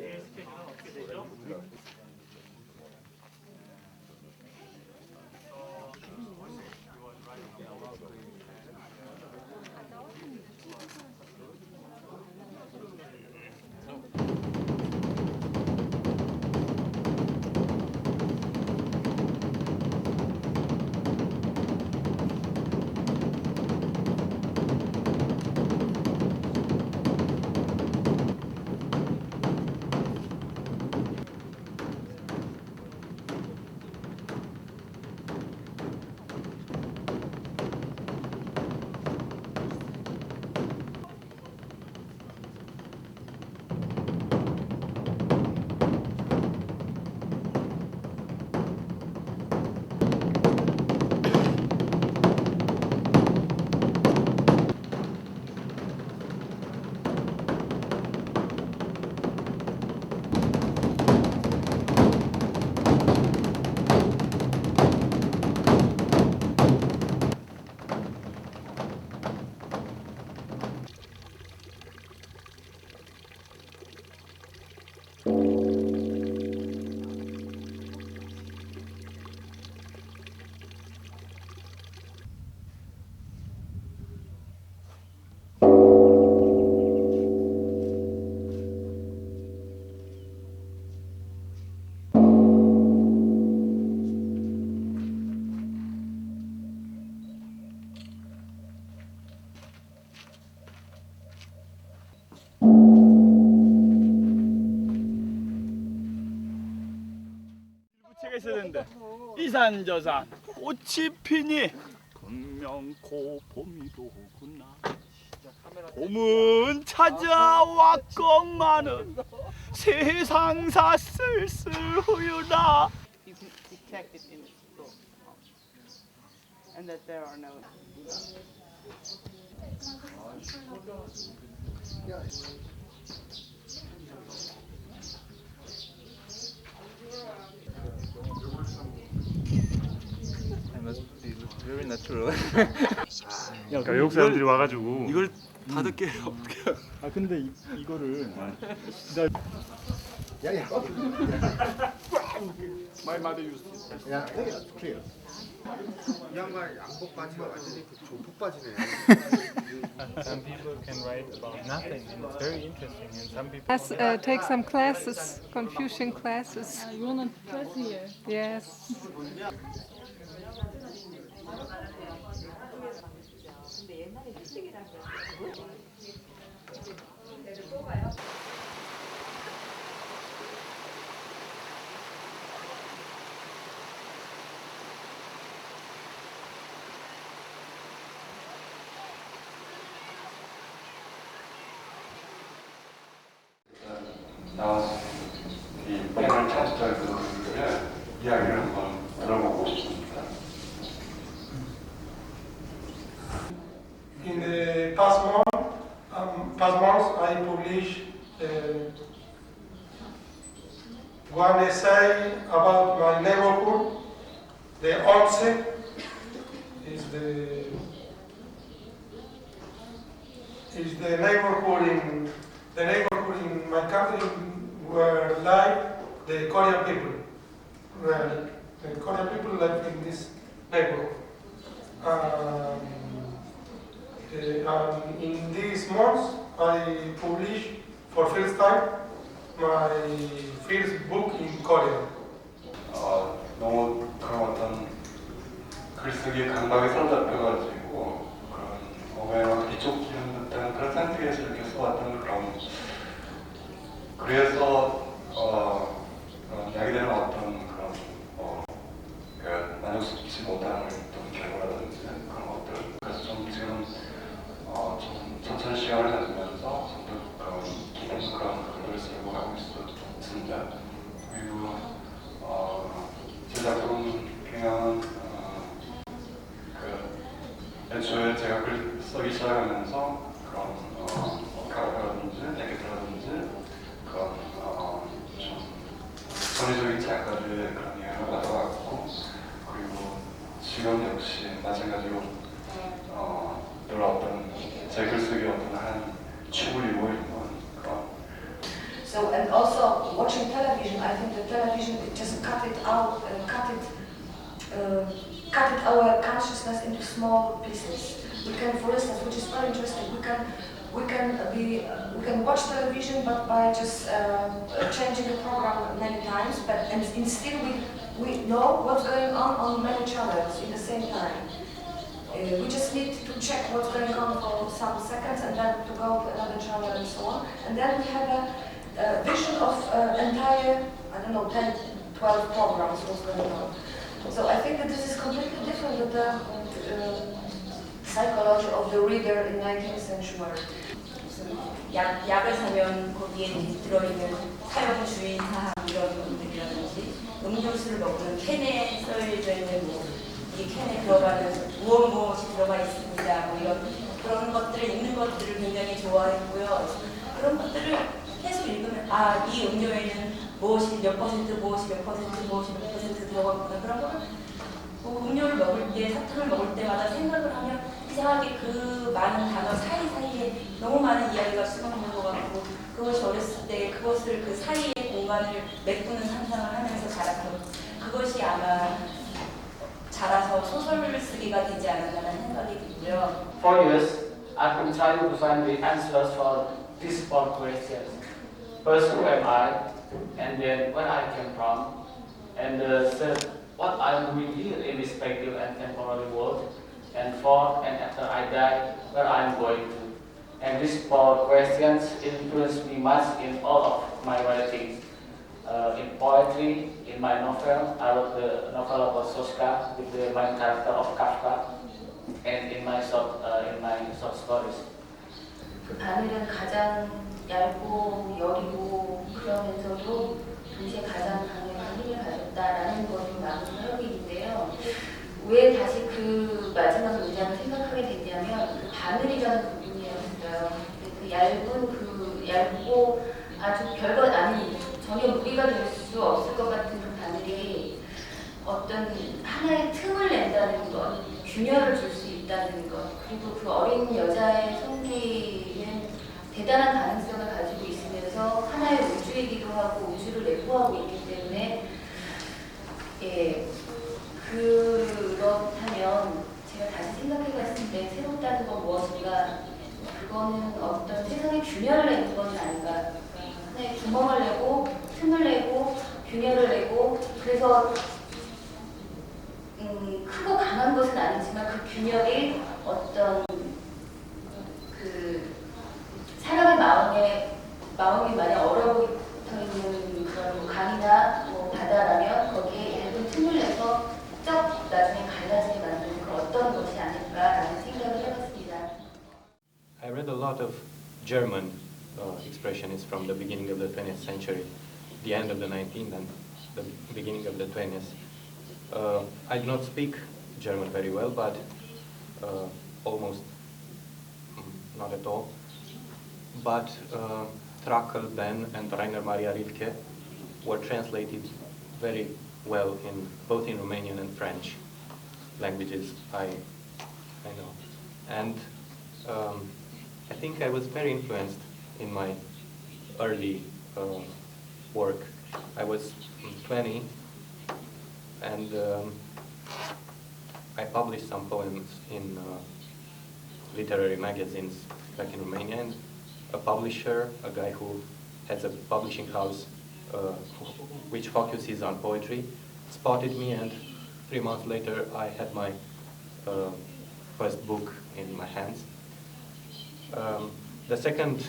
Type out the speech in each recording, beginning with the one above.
내일 스케줄은 어떻게 되죠? 있어야 되는데 이산저산 꽃이 피니 분명 봄이도 오구나. 봄은 찾아왔건만은 세상사 쓸쓸후유나. You can detect it in its book, and that there are no. Very natural. 그러니까 외국 사람들이 와가지고 이걸 다 듣게 어떻게? 아 근데 이거를 My mother used to. 야, clear. 이 양반 양복 바지가 완전히 그 조폭 바지네. Some people can write about nothing, and it's very interesting. And some people Take some classes, Confucian classes. You want to press here? Yes. 나와서 이 펜을 찾을 그들의 이야기를 한번 들어보고 싶습니다. In the past months, I published one essay about my neighborhood. The onset is the neighborhood in my country where live the Korean people. Where the Korean people live in this neighborhood. In these months, I published for first time my first book in Korean. 너무 그런 어떤 글쓰기 감각이 사로잡혀가지고 그런 어웨어가 뒤쫓기는 듯한 그런 상태에서 이렇게 써왔던 그래서 야기되는 어떤 그런 만족스럽지 못한 어떤 결과라든지 그런 것들. 그래서 좀 지금 좀 천천히 시간을 가지면서 좀 더 깊은 그런 글을 쓰려고 하고 있습니다. 그리고 제 작품 그냥 애초에 제가 글 쓰기 시작하면서 그런 가라든지 얘기라든지 그런 좀 전위적인 작가들의 그런 이야기를 받아왔고, 그리고 지금 역시 마찬가지로 늘 어떤 제 글쓰기 어떤 한 축을 이루고 있는 그런. So, and also watching television, I think the television just cut it out, cut it our consciousness into small pieces. We can, for instance, which is very interesting, we can watch television, but by just changing the program many times, and still we know what's going on many channels in the same time. We just need to check what's going on for some seconds and then to go to another channel and so on. And then we have a vision of entire, I don't know, 10, 12 programs, what's going on. So I think that this is completely different with the psychology of the reader in 19th century. 약을 사면 거기에 들어있는 사용 주의 사항 이런 것들이라든지 음료수를 먹으면 캔에 써져 있는 이 캔에 들어가는 무엇이 들어가 있습니다. 이런 그런 것들을 읽는 것들을 굉장히 좋아했고요. 그런 것들을 계속 읽으면 이 음료에는 무엇이 몇 퍼센트, 무엇이 몇 퍼센트 들어갔구나. 그런 거를 음료를 먹을 때, 사탕을 먹을 때마다 생각을 하면 이상하게 그 많은 단어 사이사이에 너무 많은 이야기가 숨어있는 것 같고 그것이 어렸을 때 그것을 그 사이의 공간을 메꾸는 상상을 하면서 자랐던 그것이 아마 자라서 소설을 쓰기가 되지 않았나라는 생각이 들고요. For years, I've been trying to find the answers for these four questions. First, who am I? And then, where I came from? And third, what I'm doing here in this speculative and temporary world? And fourth, and after I die, where I'm going to? And these four questions influenced me much in all of my writings. In poetry, in my novel, I wrote the novel about Soska with the main character of Kafka, and in my short stories. 그 바늘은 가장 얇고 여리고 그러면서도 동시에 가장 강력한 힘을 가졌다라는 것이 마무리인데요. 왜 다시 그 마지막 문장을 생각하게 됐냐면 그 바늘이라는 부분이었어요. 그 얇고 아주 별것 아닌 전혀 무리가 될 수 없을 것 같은 그 바늘이 어떤 하나의 틈을 낸다는 것, 균열을 줄 수 있다는 것, 그리고 그 어린 여자의 성기는 대단한 가능성을 가지고 있으면서 하나의 우주이기도 하고 우주를 내포하고 있기 때문에 그렇다면 제가 다시 생각해봤을 때 새롭다는 건 무엇인가? 그거는 어떤 세상의 균열을 내는 것이 아닌가? 하나의 구멍을 내고 틈을 내고 균열을 내고 그래서 크고 강한 것은 아니지만 그 균열이 어떤 그 사람의 마음이 만약 얼어붙어 있는 그런 강이나 바다라면 거기에 얇은 틈을 내서 쩍 나중에 갈라지게 만드는 그 어떤 것이 아닐까라는 생각을 해봤습니다. I read a lot of German expressionists from the beginning of the 20th century, the end of the 19th and the beginning of the 20th. I do not speak German very well, but almost not at all. But Trakl then and Rainer Maria Rilke were translated very well in both in Romanian and French languages I know. And I think I was very influenced in my early work. I was 20 and I published some poems in literary magazines back in Romania, and a publisher, a guy who has a publishing house which focuses on poetry, spotted me, and 3 months later I had my first book in my hands. The second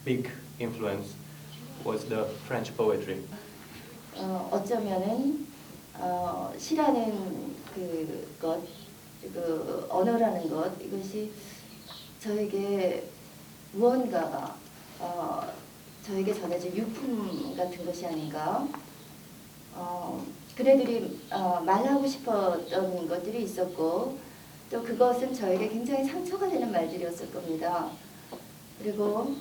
big influence was the French poetry. 어쩌면은 시라는 것, 언어라는 것, 이것이 저에게 무언가가 저에게 전해진 유품 같은 것이 아닌가. 그네들이 말하고 싶었던 것들이 있었고 또 그것은 저에게 굉장히 상처가 되는 말들이었을 겁니다. 그리고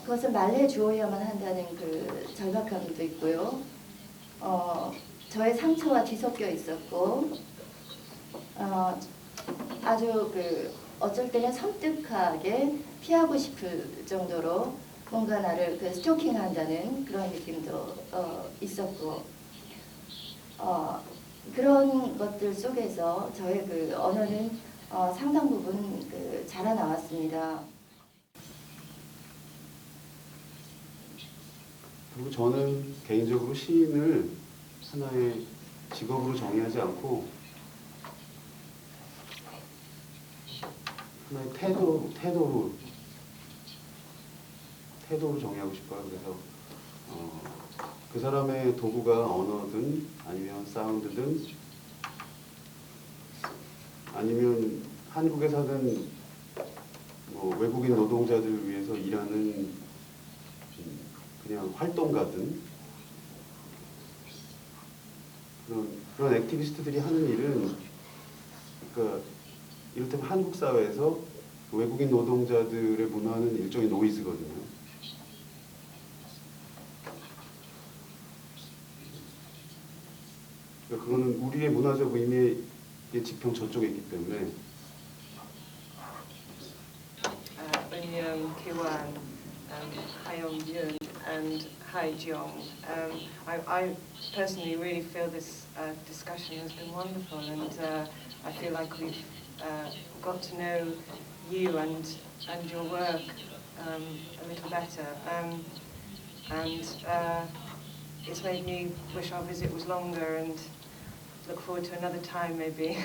그것을 말해 주어야만 한다는 그 절박함도 있고요. 저의 상처와 뒤섞여 있었고 아주 어쩔 때는 섬뜩하게 피하고 싶을 정도로 뭔가 나를 그 스토킹한다는 그런 느낌도 있었고 그런 것들 속에서 저의 그 언어는 상당 부분 그 자라나왔습니다. 그리고 저는 개인적으로 시인을 하나의 직업으로 정의하지 않고 하나의 태도로 정의하고 싶어요. 그래서 그 사람의 도구가 언어든 아니면 사운드든 아니면 한국에 사는 뭐 외국인 노동자들을 위해서 일하는 그냥 활동가든 그런 액티비스트들이 하는 일은 그러니까 이를테면 한국 사회에서 외국인 노동자들의 문화는 일종의 노이즈거든요. 그러니까 그거는 우리의 문화적 의미의 지평 저쪽에 있기 때문에. Kiwan, Haeyoung and Haejeong. I personally really feel this discussion has been wonderful, and I feel like we've got to know you and your work a little better, and it's made me wish our visit was longer and look forward to another time maybe.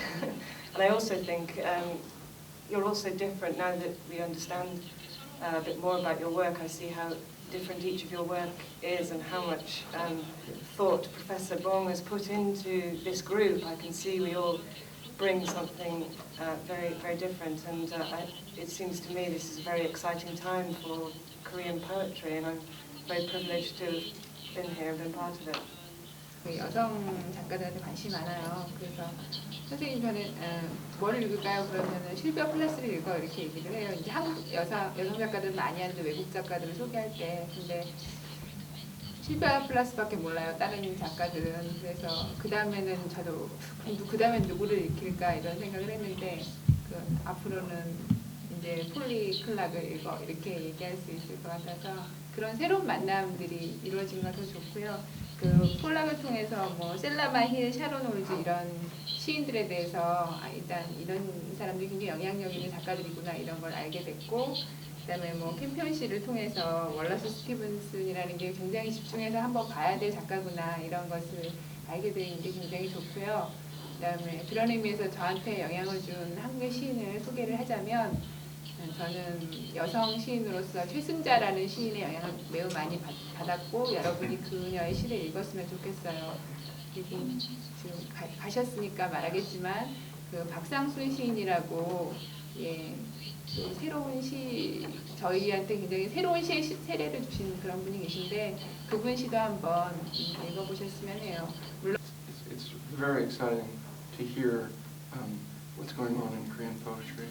And I also think you're also different now that we understand a bit more about your work. I see how different each of your work is and how much thought Professor Bong has put into this group. I can see we all bring something very, very different, and it seems to me this is a very exciting time for Korean poetry, and I'm very privileged to have been here and been part of it. 여성 작가들한테 관심이 많아요. 그래서 선생님 저는 뭘 읽을까요? 그러면은 실비어 플러스를 읽어 이렇게 얘기를 해요. 이제 한국 여성 작가들 많이 하는데 외국 작가들을 소개할 때 근데 실비어 플러스밖에 몰라요. 다른 작가들은. 그래서 그 다음에는 저도 그 다음엔 누구를 읽힐까 이런 생각을 했는데 앞으로는 이제 폴리 클락을 읽어 이렇게 얘기할 수 있을 것 같아서 그런 새로운 만남들이 이루어진 건 더 좋고요. 그 폴락을 통해서 뭐 셀라마 힐, 샤론 홀즈 이런 시인들에 대해서 일단 이런 사람들이 굉장히 영향력 있는 작가들이구나 이런 걸 알게 됐고 그다음에 뭐 캠피언시를 통해서 월러스 스티븐슨이라는 게 굉장히 집중해서 한번 봐야 될 작가구나 이런 것을 알게 된 게 굉장히 좋고요. 그다음에 그런 의미에서 저한테 영향을 준 한국의 시인을 소개를 하자면 저는 여성 시인으로서 최승자라는 시인의 영향을 매우 많이 받았고 여러분이 그녀의 시를 읽었으면 좋겠어요. 그리고 지금 가셨으니까 말하겠지만 그 박상순 시인이라고 그 새로운 시 저희한테 굉장히 새로운 시의 세례를 주신 그런 분이 계신데 그분 시도 한번 읽어보셨으면 해요. 물론 It's very exciting to hear what's going on in Korean poetry.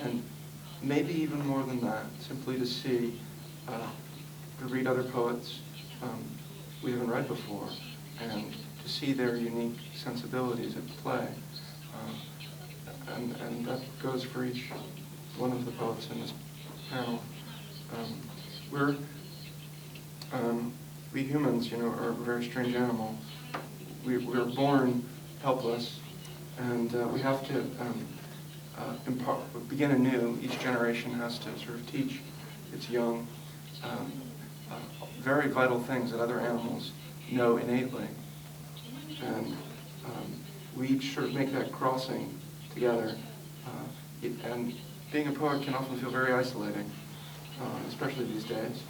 And maybe even more than that, simply to see, to read other poets we haven't read before, and to see their unique sensibilities at play. And that goes for each one of the poets in this panel. We humans, are a very strange animal. We're born helpless, and we have to begin anew. Each generation has to sort of teach its young very vital things that other animals know innately. And we each sort of make that crossing together. And being a poet can often feel very isolating, especially these days.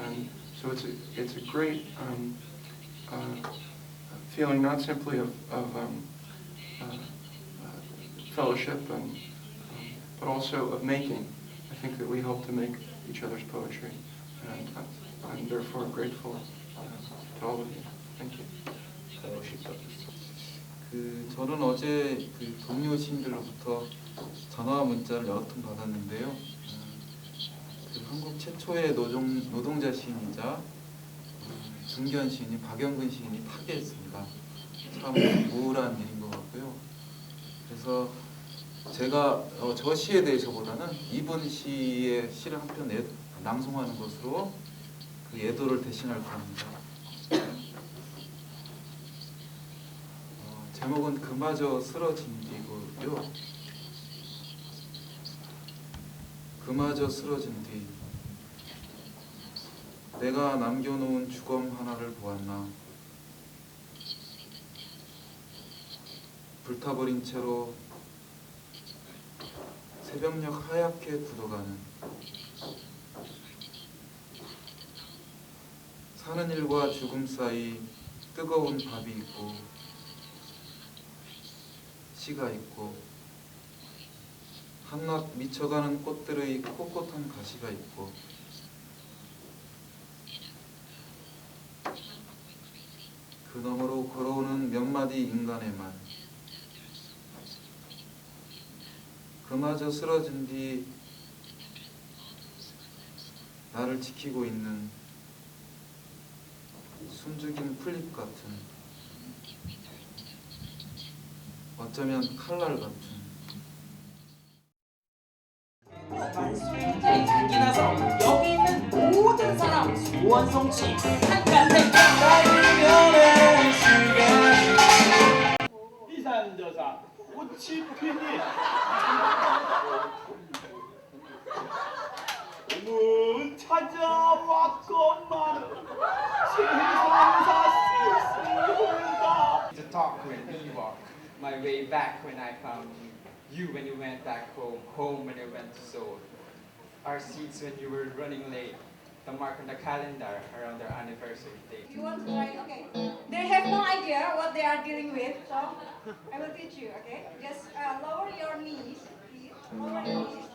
And so it's a great feeling, not simply of fellowship, but also of making. I think that we hope to make each other's poetry, and I'm therefore grateful to all of you. Thank you. 저는 어제 그 동료 시인들로부터 전화 문자를 여러 통 받았는데요. 그 한국 최초의 노동자 시인이자 중견 시인인 박영근 시인이 타계했습니다. 참 우울한 일인 것 같고요. 그래서 제가 저 시에 대해서보다는 이분 시의 시를 한 편 낭송하는 것으로 그 예도를 대신할 겁니다. 제목은 그마저 쓰러진 뒤고요. 그마저 쓰러진 뒤 내가 남겨놓은 주검 하나를 보았나. 불타버린 채로 새벽녘 하얗게 굳어가는 사는 일과 죽음 사이 뜨거운 밥이 있고 씨가 있고 한낱 미쳐가는 꽃들의 꼿꼿한 가시가 있고 그 너머로 걸어오는 몇 마디 인간의 말 그마저 쓰러진 뒤 나를 지키고 있는 숨죽인 풀잎 같은 어쩌면 칼날 같은 장기 나서 여기 있는 모든 사람 소원 성취 한칸 이산저산 꽃이 피니 문 찾아왔건만 세상사 쓸쓸하다. To talk when we walk my way back when I found you when you went back home when you went to Seoul. Our seats when you were running late, the mark on the calendar around our anniversary date. You want to write? Okay. They have no idea what they are dealing with, so I will teach you, okay? Just lower your knees, please. Lower your knees.